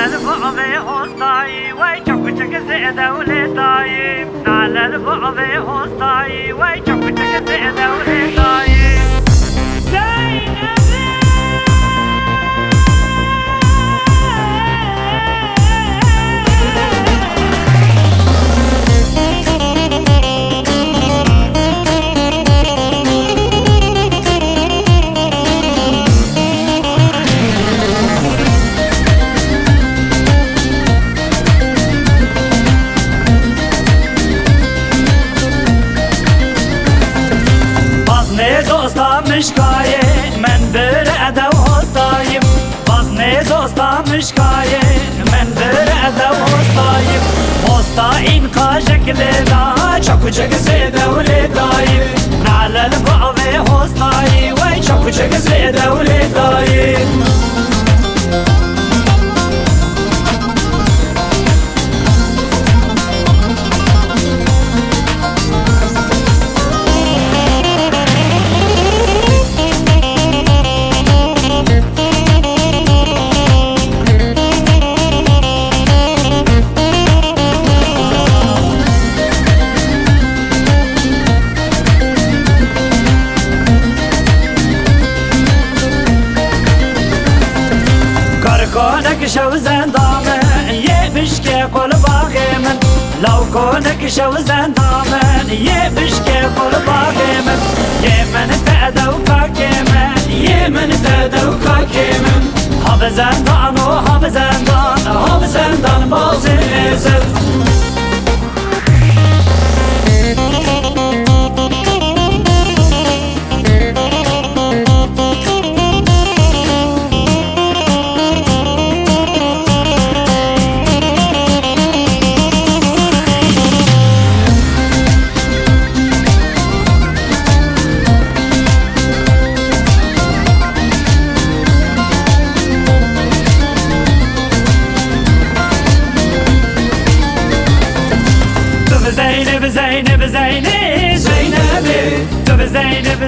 البعض هوستاي ويشوفك زيادة ولدايم على البعض هوستاي ويشوفك زيادة ولدايم زينب دوستا مشکایه من برعده و هستایم بازنه دوستا مشکایه من برعده و هستایم هستا این قاجک لیدا چکوچک زیده و لیدایم نعلل بعضه هستایی وی چکوچک زیده و لیدایم كونك شو زندامن يبشكي قل باغي من لو كونك شو زندامن يبشكي قل باغي من يمن تأدو كاكيمن يمن تأدو كاكيمن هب زندان وهب زندان هب زندان بازي نزل زينب زينب زينب زينب زينب